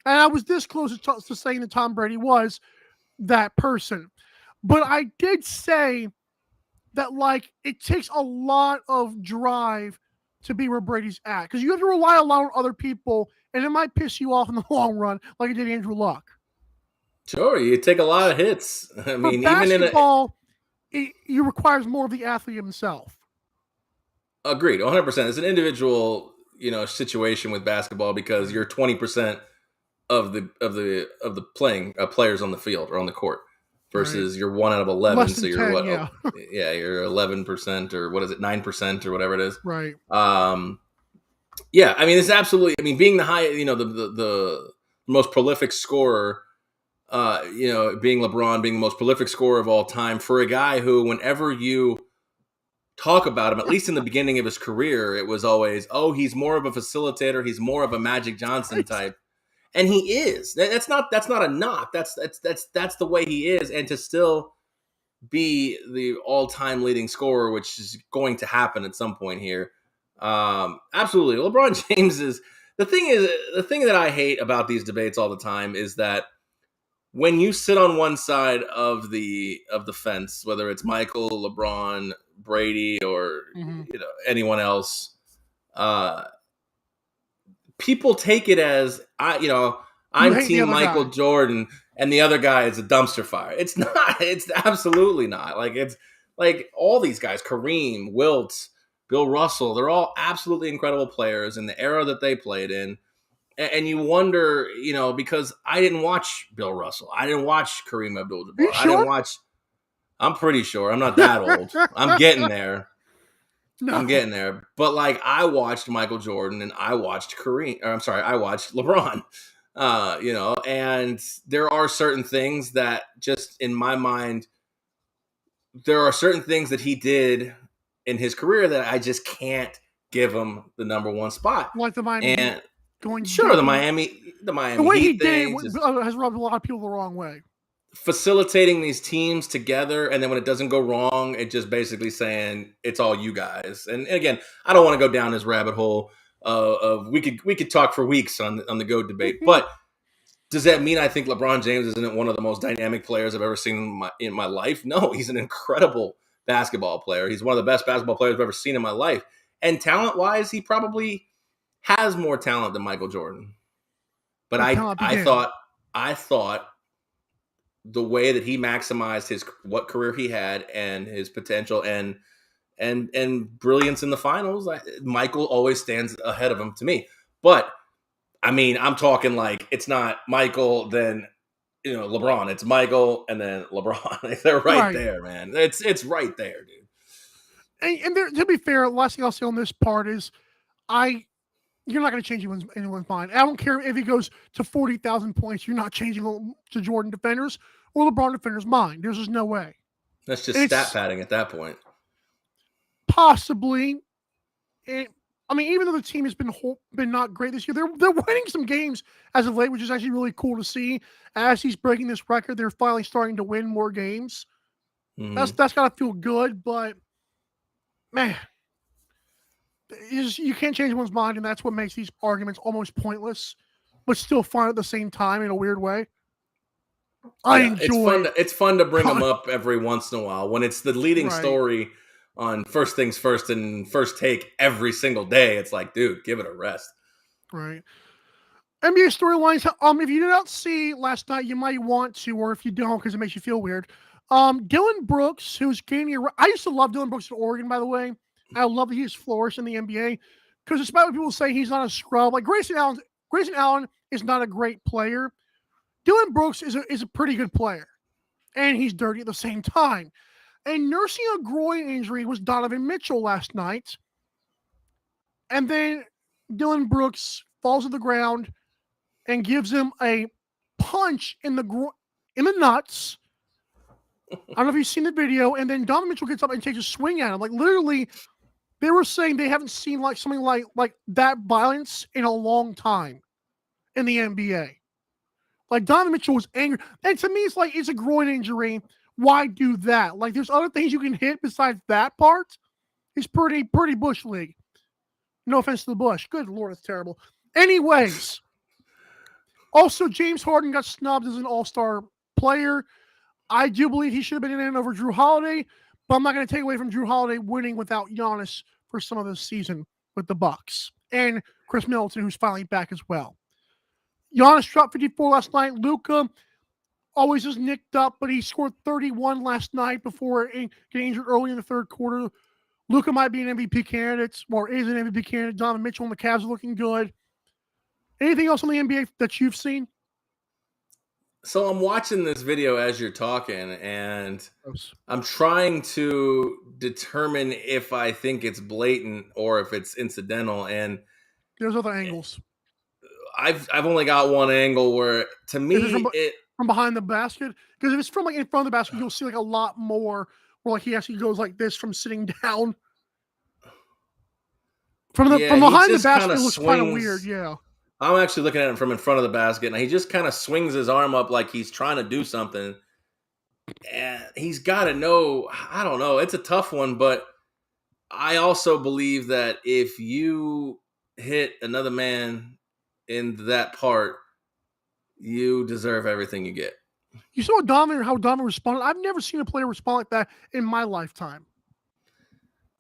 and I was this close to saying that Tom Brady was that person. But I did say that like it takes a lot of drive to be where Brady's at because you have to rely a lot on other people. And it might piss you off in the long run, like it did Andrew Luck. Sure, you take a lot of hits. I mean, basketball, it requires more of the athlete himself. Agreed, 100%. It's an individual, situation with basketball because you're 20% of the playing players on the field or on the court versus you're 1 out of 11. So you're 10, what? Yeah. Yeah, you're 11% or what is it, 9% or whatever it is. Right. Yeah, I mean, it's absolutely. I mean, being the high, the most prolific scorer, being LeBron, being the most prolific scorer of all time for a guy who, whenever you talk about him, at least in the beginning of his career, it was always, oh, he's more of a facilitator, he's more of a Magic Johnson type, and he is. That's not a knock. That's the way he is, and to still be the all-time leading scorer, which is going to happen at some point here. Absolutely. LeBron James is the thing that I hate about these debates all the time is that when you sit on one side of the fence, whether it's Michael, LeBron, Brady, or anyone else, people take it as I'm team Michael Jordan and the other guy is a dumpster fire. It's not. It's absolutely not. Like it's like all these guys, Kareem, Wilt, Bill Russell, they're all absolutely incredible players in the era that they played in. And you wonder, because I didn't watch Bill Russell. I didn't watch Kareem Abdul-Jabbar. Sure? I didn't watch. I'm pretty sure. I'm not that old. I'm getting there. No. I'm getting there. But like I watched Michael Jordan and I watched Kareem. Or, I'm sorry, I watched LeBron. And there are certain things that just in my mind, there are certain things that he did in his career that I just can't give him the number one spot. Like the Miami and going sure, the Miami the way Heat he did thing has rubbed a lot of people the wrong way. Facilitating these teams together, and then when it doesn't go wrong, it just basically saying it's all you guys. And again, I don't want to go down this rabbit hole of we could talk for weeks on the GOAT debate, but Does that mean I think LeBron James isn't one of the most dynamic players I've ever seen in my life? No, he's an incredible basketball player. He's one of the best basketball players I've ever seen in my life. And talent-wise, he probably has more talent than Michael Jordan. But I thought the way that he maximized what career he had and his potential and brilliance in the finals, Michael always stands ahead of him to me. But I mean, I'm talking like it's not Michael, then LeBron. It's Michael and then LeBron. They're right there, man. It's right there, dude. And there, to be fair, the last thing I'll say on this part is, you're not going to change anyone's mind. I don't care if he goes to 40,000 points. You're not changing to Jordan defenders or LeBron defenders' mind. There's just no way. That's just stat padding at that point. Possibly. I mean, even though the team has been not great this year, they're winning some games as of late, which is actually really cool to see. As he's breaking this record, they're finally starting to win more games. Mm-hmm. That's got to feel good, but man, you can't change one's mind, and that's what makes these arguments almost pointless, but still fun at the same time in a weird way. I enjoy. It's fun to bring them up every once in a while when it's the leading story on First Things First and First Take every single day. It's like, dude, give it a rest. Right. NBA storylines. If you did not see last night, you might want to, or if you don't, because it makes you feel weird. Dylan Brooks, who's gaining I used to love Dylan Brooks at Oregon, by the way. I love that he's flourished in the NBA, because despite what people say, he's not a scrub. Like Grayson Allen is not a great player. Dylan Brooks is a pretty good player, and he's dirty at the same time. And nursing a groin injury was Donovan Mitchell last night. And then Dylan Brooks falls to the ground and gives him a punch in the nuts. I don't know if you've seen the video. And then Donovan Mitchell gets up and takes a swing at him. Like, literally, they were saying they haven't seen like something like that violence in a long time in the NBA. Like, Donovan Mitchell was angry. And to me, it's a groin injury. Why do that? Like, there's other things you can hit besides that part. It's pretty bush league. No offense to the bush. Good Lord, it's terrible. Anyways, also James Harden got snubbed as an all-star player. I do believe he should have been in over Drew Holiday, but I'm not going to take away from Drew Holiday winning without Giannis for some of this season with the Bucks and Chris Middleton, who's finally back as well. Giannis dropped 54 last night. Luka always is nicked up, but he scored 31 last night before getting injured early in the third quarter. Luka might be an MVP candidate, or is an MVP candidate. Donovan Mitchell and the Cavs are looking good. Anything else on the NBA that you've seen? So I'm watching this video as you're talking, and I'm trying to determine if I think it's blatant or if it's incidental. And there's other angles. I've only got one angle where, to me, from behind the basket, because if it's from like in front of the basket, you'll see like a lot more where like he actually goes like this from sitting down. From behind the basket, it looks kind of weird. Yeah, I'm actually looking at him from in front of the basket, and he just kind of swings his arm up like he's trying to do something. And he's got to know. I don't know. It's a tough one, but I also believe that if you hit another man in that part, you deserve everything you get. You saw how Donovan responded. I've never seen a player respond like that in my lifetime.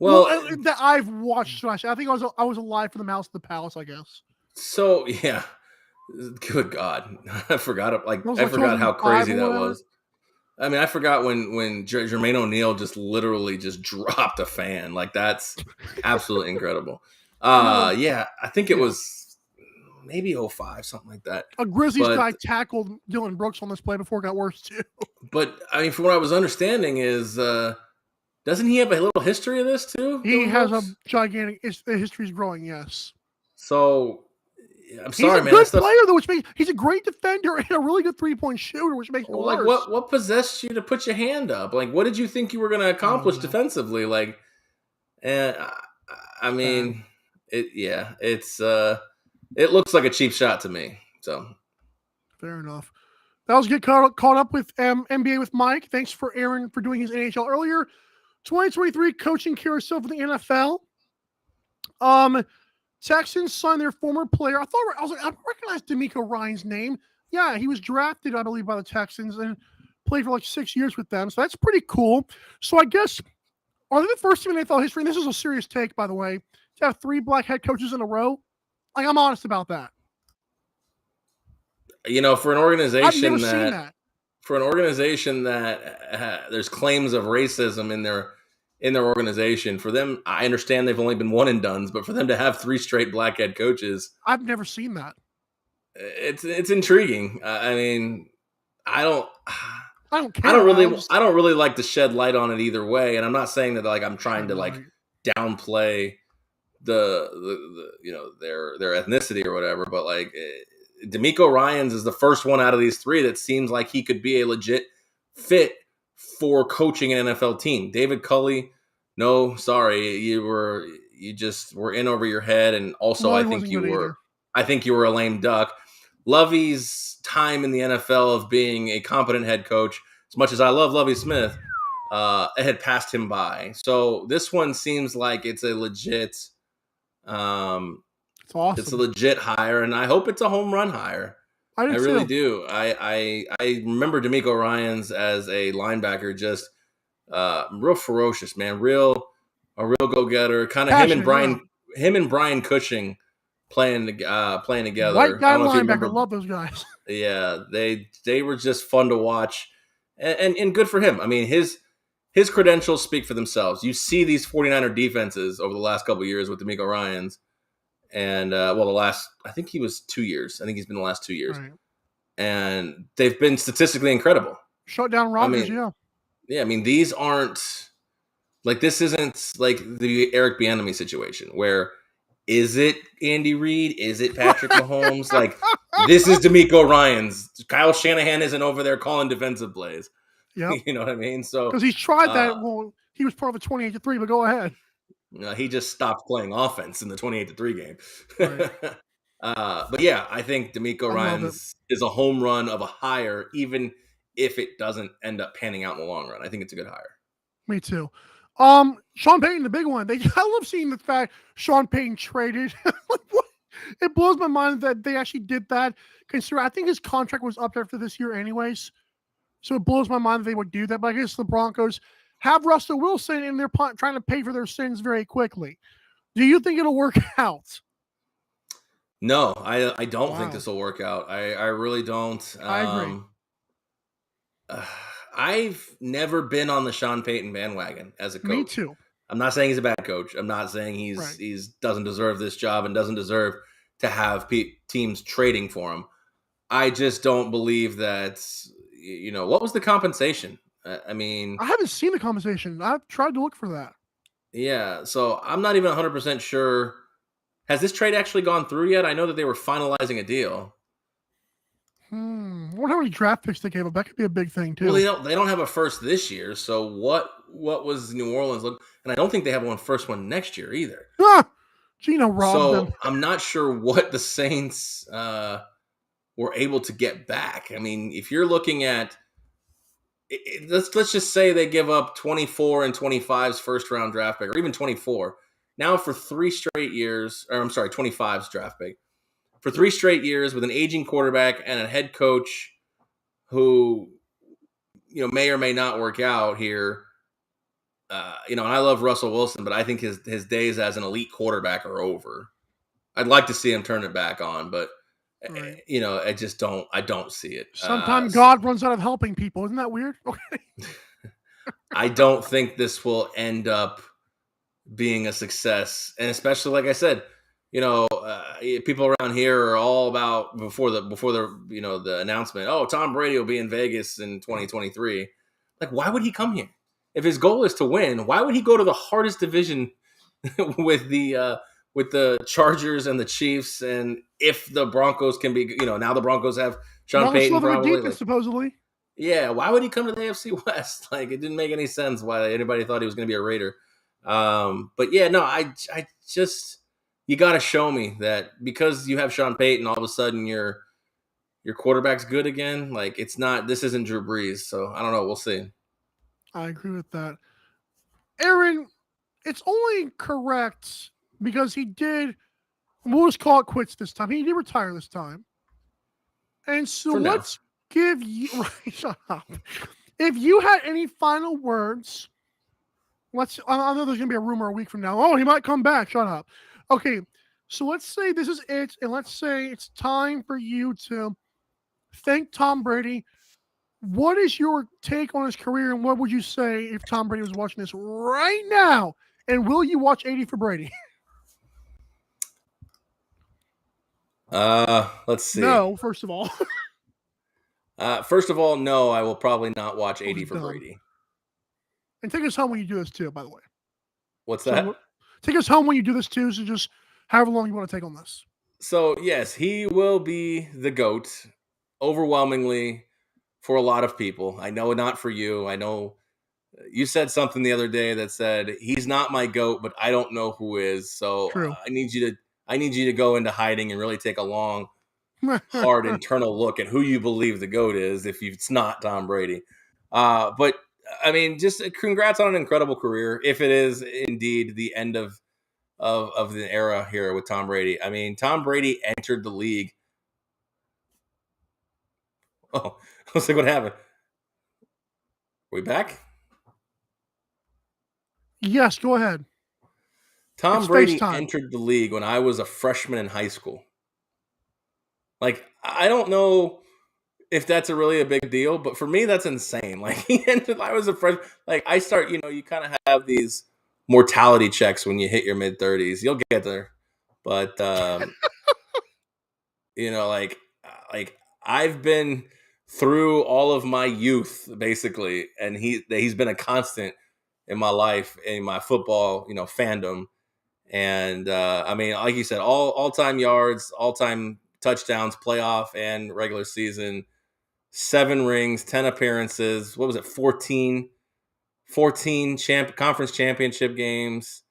Well, that I've watched. I think I was alive for the Mouse of the Palace, I guess. So yeah, good God, I forgot how crazy that was. I mean, I forgot when Jermaine O'Neal just literally just dropped a fan. Like, that's absolutely incredible. Yeah, I think it was maybe 05, something like that. A Grizzlies guy tackled Dylan Brooks on this play before it got worse too. But I mean, from what I was understanding is, doesn't he have a little history of this too? He has a gigantic history's growing. Yes. So I'm sorry, man. He's a good player, though, which means he's a great defender and a really good 3-point shooter, which makes it worse. Like, what possessed you to put your hand up? Like, what did you think you were going to accomplish defensively? Like, and I mean, it looks like a cheap shot to me. So fair enough. That was get caught up with NBA with Mike. Thanks for Aaron for doing his NHL earlier. 2023 coaching carousel for the NFL. Texans signed their former player. I recognize D'Amico Ryan's name. Yeah, he was drafted, I believe, by the Texans and played for like 6 years with them. So that's pretty cool. So I guess, are they the first team in NFL history, and this is a serious take, by the way, to have 3 black head coaches in a row? Like, I'm honest about that. You know, for an I've organization never seen that. there's claims of racism in their organization, for them, I understand they've only been one and dones, but for them to have 3 straight black head coaches, I've never seen that. it's intriguing. I mean, I don't care. I don't really like to shed light on it either way, and I'm not saying that like I'm trying to like downplay the you know their ethnicity or whatever, but like D'Amico Ryans is the first one out of these 3 that seems like he could be a legit fit for coaching an NFL team. David Culley, no, sorry, you just were in over your head, and also I think you were a lame duck. Lovey's time in the NFL of being a competent head coach, as much as I love Lovey Smith, it had passed him by. So this one seems like it's a legit, it's awesome. It's a legit hire, and I hope it's a home run hire. I really do. I remember D'Amico Ryans as a linebacker, just real ferocious, man, a real go getter. Kind of him and Brian Cushing playing together. White guy linebacker, love those guys. Yeah, they were just fun to watch, and good for him. I mean, his credentials speak for themselves. You see these 49er defenses over the last couple of years with D'Amico Ryans, and I think he was 2 years. I think he's been the last 2 years, right. And they've been statistically incredible. Shut down Rodgers, yeah. I mean, these aren't like, this isn't like the Eric Bieniemy situation where, is it Andy Reid? Is it Patrick Mahomes? Like, this is D'Amico Ryans. Kyle Shanahan isn't over there calling defensive plays. Yep. You know what I mean? So because he's tried that. Well, he was part of a 28-3, but go ahead. He just stopped playing offense in the 28-3 game. Right. But yeah, I think D'Amico Ryans is a home run of a hire, even if it doesn't end up panning out in the long run. I think it's a good hire. Me too. Sean Payton, the big one. I love seeing the fact Sean Payton traded. It blows my mind that they actually did that. Consider, I think his contract was up after this year anyways. So it blows my mind that they would do that. But I guess the Broncos have Russell Wilson, and they're trying to pay for their sins very quickly. Do you think it'll work out? No, I don't think this will work out. I really don't. I agree. I've never been on the Sean Payton bandwagon as a coach. Me too. I'm not saying he's a bad coach. I'm not saying he's doesn't deserve this job and doesn't deserve to have teams trading for him. I just don't believe that. You know, what was the compensation? I mean, I haven't seen the compensation. I've tried to look for that. Yeah, so I'm not even 100% sure. Has this trade actually gone through yet? I know that they were finalizing a deal. I wonder how many draft picks they gave up. That could be a big thing too. Well, they don't have a first this year. So what was New Orleans look? And I don't think they have one first one next year either. Gino robbed them. I'm not sure what the Saints were able to get back. I mean, if you're looking at let's just say they give up 24 and 25's first round draft pick, or even 24. Now for 3 straight years, or I'm sorry, 25's draft pick. For 3 straight years with an aging quarterback and a head coach who, may or may not work out here. And I love Russell Wilson, but I think his days as an elite quarterback are over. I'd like to see him turn it back on, but right. I don't see it. Sometimes God runs out of helping people. Isn't that weird? Okay. I don't think this will end up being a success. And especially, like I said, people around here are all about before the announcement, oh, Tom Brady will be in Vegas in 2023. Like, why would he come here? If his goal is to win, why would he go to the hardest division with the Chargers and the Chiefs? And if the Broncos can be, now the Broncos have Sean Payton probably. Supposedly. Yeah, why would he come to the AFC West? Like, it didn't make any sense why anybody thought he was going to be a Raider. But yeah, no, I just, you got to show me that because you have Sean Payton, all of a sudden your quarterback's good again. Like, this isn't Drew Brees. So I don't know. We'll see. I agree with that. Aaron, it's only correct because we'll just call it quits this time. He did retire this time. And so For now. let's give you shut up. If you had any final words, I know there's gonna be a rumor a week from now. Oh, he might come back. Shut up. Okay, so let's say this is it, and let's say it's time for you to thank Tom Brady. What is your take on his career, and what would you say if Tom Brady was watching this right now? And will you watch 80 for Brady? Let's see. No, first of all. First of all, no, I will probably not watch 80 for dumb. Brady. And take us home when you do this too, by the way. What's that? So, take us home when you do this too, so just however long you want to take on this. So, yes, he will be the GOAT overwhelmingly for a lot of people. I know not for you. I know you said something the other day that said he's not my GOAT, but I don't know who is. So True. I need you to go into hiding and really take a long, hard internal look at who you believe the GOAT is if it's not Tom Brady. But I mean, just congrats on an incredible career. If it is indeed the end of the era here with Tom Brady. I mean, Tom Brady entered the league. Oh, I was like, what happened? We back? Yes, go ahead. Tom It's Brady FaceTime. entered the league when I was a freshman in high school. Like, I don't know if that's really a big deal, but for me, that's insane. Like, he entered, I was a freshman. Like, I start, you kind of have these mortality checks when you hit your mid 30s. You'll get there. But, like I've been through all of my youth, basically, and he's been a constant in my life, in my football, fandom. And I mean, like you said, all-time yards, all-time touchdowns, playoff and regular season, 7 rings, 10 appearances. What was it? 14 conference championship games.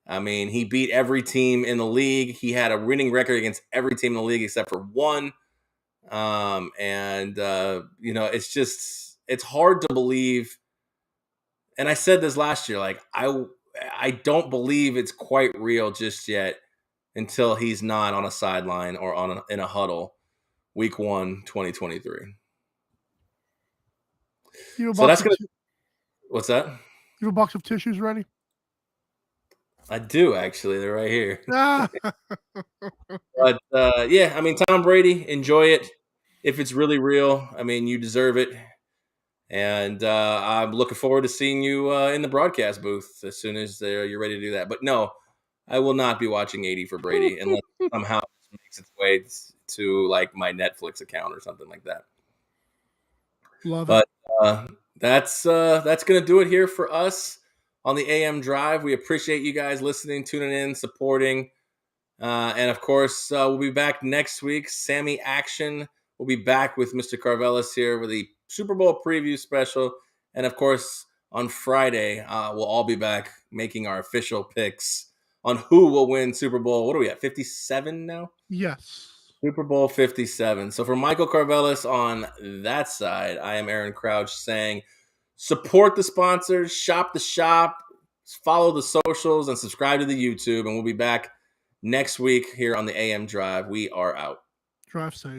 I mean, he beat every team in the league. He had a winning record against every team in the league except for one. It's hard to believe. And I said this last year, like, I don't believe it's quite real just yet until he's not on a sideline or in a huddle week 1, 2023. So that's going to, what's that? You have a box of tissues ready? I do, actually. They're right here. Ah. But yeah, I mean, Tom Brady, enjoy it. If it's really real, I mean, you deserve it. And I'm looking forward to seeing you in the broadcast booth as soon as you're ready to do that. But no, I will not be watching 80 for Brady unless somehow it makes its way to like my Netflix account or something like that. Love it. But that's going to do it here for us on the AM Drive. We appreciate you guys listening, tuning in, supporting. And of course, we'll be back next week. Sammy Action will be back with Mr. Carvelis here with the Super Bowl preview special. And of course, on Friday, we'll all be back making our official picks on who will win Super Bowl. What are we at, 57 now? Yes. Super Bowl 57. So for Michael Carvelis on that side, I am Aaron Crouch saying support the sponsors, shop the shop, follow the socials, and subscribe to the YouTube. And we'll be back next week here on the AM Drive. We are out. Drive safe.